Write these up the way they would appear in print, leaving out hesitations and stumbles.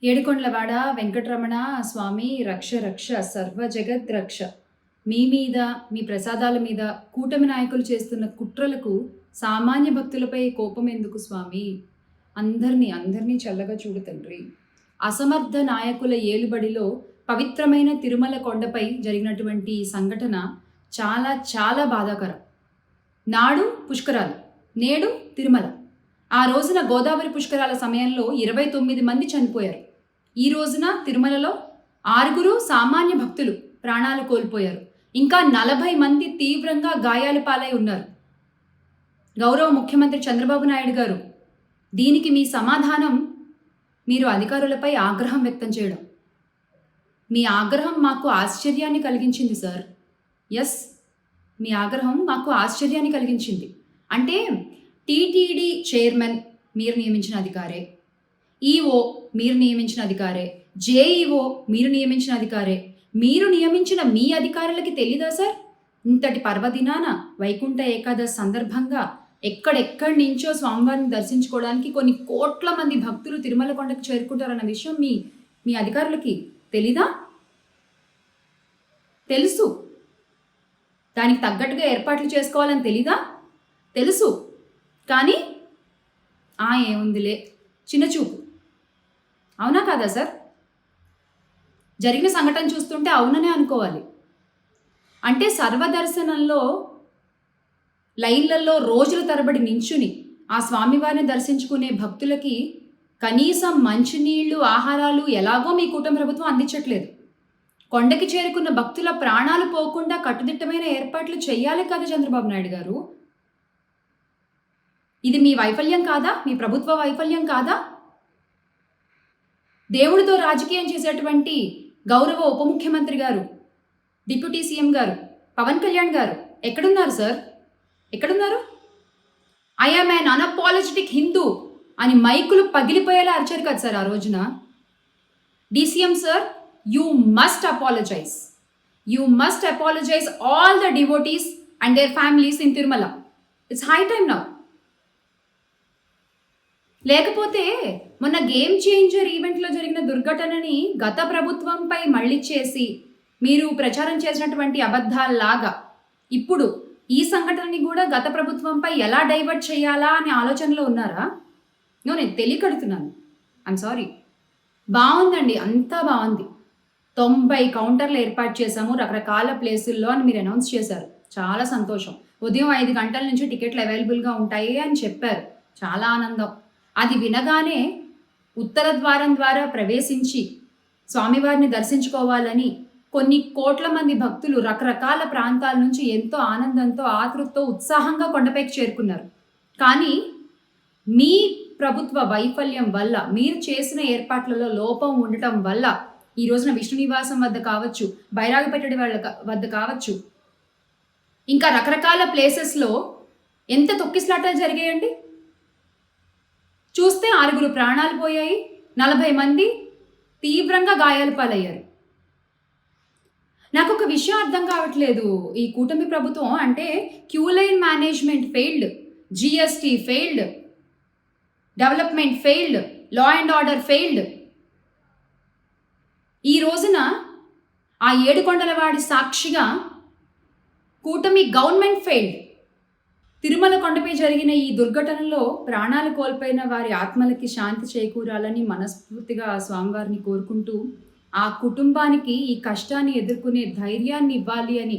ఏడుకొండలవాడ వెంకటరమణ స్వామి రక్ష రక్ష సర్వ జగత్ రక్ష. మీ మీద మీ ప్రసాదాల మీద కూటమి నాయకులు చేస్తున్న కుట్రలకు సామాన్య భక్తులపై కోపం ఎందుకు స్వామి? అందరినీ చల్లగా చూడు తండ్రి. అసమర్థ నాయకుల ఏలుబడిలో పవిత్రమైన తిరుమల కొండపై జరిగినటువంటి సంఘటన చాలా చాలా బాధాకరం. నాడు పుష్కరాలు, నేడు తిరుమల. ఆ రోజున గోదావరి పుష్కరాల సమయంలో 29 మంది చనిపోయారు. ఈ రోజున తిరుమలలో 6 సామాన్య భక్తులు ప్రాణాలు కోల్పోయారు. ఇంకా 40 మంది తీవ్రంగా గాయాల పాలై ఉన్నారు. గౌరవ ముఖ్యమంత్రి చంద్రబాబు నాయుడు గారు, దీనికి మీ సమాధానం మీరు అధికారులపై ఆగ్రహం వ్యక్తం చేయడం. మీ ఆగ్రహం మాకు ఆశ్చర్యాన్ని కలిగించింది సార్. ఎస్, మీ ఆగ్రహం మాకు ఆశ్చర్యాన్ని కలిగించింది. అంటే టీటీడీ చైర్మన్ మీరు నియమించిన అధికారే, ఈఓ మీరు నియమించిన అధికారే, జేఈఓ మీరు నియమించిన అధికారే. మీరు నియమించిన మీ అధికారులకి తెలీదా సార్? ఇంతటి పర్వదినాన వైకుంఠ ఏకాదశి సందర్భంగా ఎక్కడెక్కడి నుంచో స్వామివారిని దర్శించుకోవడానికి కొన్ని కోట్ల మంది భక్తులు తిరుమల కొండకు చేరుకుంటారన్న విషయం మీ అధికారులకి తెలీదా? తెలుసు. దానికి తగ్గట్టుగా ఏర్పాట్లు చేసుకోవాలని తెలీదా? తెలుసు. కానీ ఏముందిలే, చిన్నచూపు. అవునా కాదా సార్? జరిగిన సంఘటన చూస్తుంటే అవుననే అనుకోవాలి. అంటే సర్వదర్శనంలో లైన్లలో రోజుల తరబడి నించుని ఆ స్వామివారిని దర్శించుకునే భక్తులకి కనీసం మంచినీళ్లు, ఆహారాలు ఎలాగో మీ కూటమి ప్రభుత్వం అందించట్లేదు. కొండకి చేరుకున్న భక్తుల ప్రాణాలు పోకుండా కట్టుదిట్టమైన ఏర్పాట్లు చేయాలి కదా చంద్రబాబు నాయుడు గారు? ఇది మీ వైఫల్యం కాదా? మీ ప్రభుత్వ వైఫల్యం కాదా? దేవుడితో రాజకీయం చేసేటువంటి గౌరవ ఉప ముఖ్యమంత్రి గారు, డిప్యూటీ సీఎం గారు పవన్ కళ్యాణ్ గారు ఎక్కడున్నారు సార్? ఎక్కడున్నారు? I am an unapologetic Hindu అని మైకులు పగిలిపోయేలా అరిచారు కదా సార్ ఆ రోజున. DCM sir, you must apologise. You must apologise all the devotees and their families in Tirumala. It's high time now. లేకపోతే మొన్న గేమ్ చేంజర్ ఈవెంట్లో జరిగిన దుర్ఘటనని గత ప్రభుత్వంపై మళ్ళీ చేసి మీరు ప్రచారం చేసినటువంటి అబద్ధాల్లాగా ఇప్పుడు ఈ సంఘటనని కూడా గత ప్రభుత్వంపై ఎలా డైవర్ట్ చేయాలా అనే ఆలోచనలో ఉన్నారా? నేను తెలియకడుతున్నాను. I'm sorry. బాగుందండి, అంతా బాగుంది. 90 కౌంటర్లు ఏర్పాటు చేశాము రకరకాల ప్లేసుల్లో అని మీరు అనౌన్స్ చేశారు. చాలా సంతోషం. ఉదయం 5 గంటల నుంచి టికెట్లు అవైలబుల్గా ఉంటాయి అని చెప్పారు. చాలా ఆనందం. అది వినగానే ఉత్తర ద్వారం ద్వారా ప్రవేశించి స్వామివారిని దర్శించుకోవాలని కొన్ని కోట్ల మంది భక్తులు రకరకాల ప్రాంతాల నుంచి ఎంతో ఆనందంతో, ఆతృతతో, ఉత్సాహంగా కొండపైకి చేరుకున్నారు. కానీ మీ ప్రభుత్వ వైఫల్యం వల్ల, మీరు చేసిన ఏర్పాట్లలో లోపం ఉండటం వల్ల ఈ రోజున విష్ణు నివాసం వద్ద కావచ్చు, బైరాగపెట్టడి వద్ద కావచ్చు, ఇంకా రకరకాల ప్లేసెస్లో ఎంత తొక్కిసలాటాలు జరిగాయండి. చూస్తే 6 ప్రాణాలు పోయాయి, 40 మంది తీవ్రంగా గాయాల పాలయ్యారు. నాకు ఒక విషయం అర్థం కావట్లేదు. ఈ కూటమి ప్రభుత్వం అంటే queue line management failed, GST failed, development failed, law and order failed. ఈ రోజున ఆ ఏడుకొండలవాడి సాక్షిగా కూటమి గవర్నమెంట్ ఫెయిల్డ్. తిరుమల కొండపై జరిగిన ఈ దుర్ఘటనలో ప్రాణాలు కోల్పోయిన వారి ఆత్మలకి శాంతి చేకూరాలని మనస్ఫూర్తిగా స్వామివారిని కోరుకుంటూ, ఆ కుటుంబానికి ఈ కష్టాన్ని ఎదుర్కొనే ధైర్యాన్ని ఇవ్వాలి అని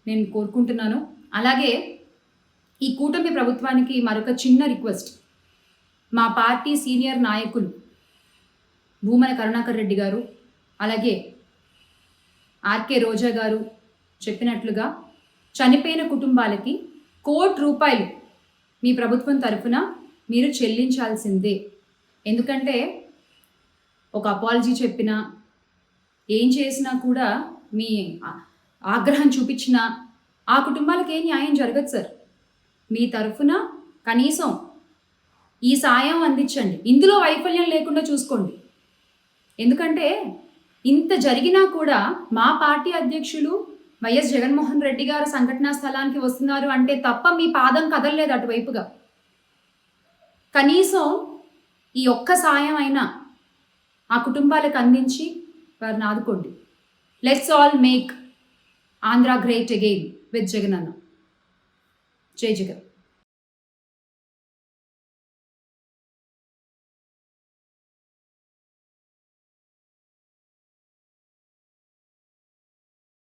నేను కోరుకుంటున్నాను. అలాగే ఈ కూటమి ప్రభుత్వానికి మరొక చిన్న రిక్వెస్ట్. మా పార్టీ సీనియర్ నాయకులు భూమన కరుణాకర్ రెడ్డి గారు, అలాగే ఆర్కే రోజా గారు చెప్పినట్లుగా చనిపోయిన కుటుంబాలకి ₹1 మీ ప్రభుత్వం తరఫున మీరు చెల్లించాల్సిందే. ఎందుకంటే ఒక అపాలజీ చెప్పినా, ఏం చేసినా కూడా, మీ ఆగ్రహం చూపించినా ఆ కుటుంబాలకు ఏ న్యాయం జరగదు సార్. మీ తరఫున కనీసం ఈ సాయం అందించండి. ఇందులో వైఫల్యం లేకుండా చూసుకోండి. ఎందుకంటే ఇంత జరిగినా కూడా మా పార్టీ అధ్యక్షులు వైఎస్ జగన్మోహన్ రెడ్డి గారు సంఘటనా స్థలానికి వస్తున్నారు అంటే తప్ప మీ పాదం కదలలేదు అటువైపుగా. కనీసం ఈ ఒక్క సాయం అయినా ఆ కుటుంబాలకు అందించి వారిని ఆదుకోండి. Let's all make Andhra great again with Jagananna. జై జగన్.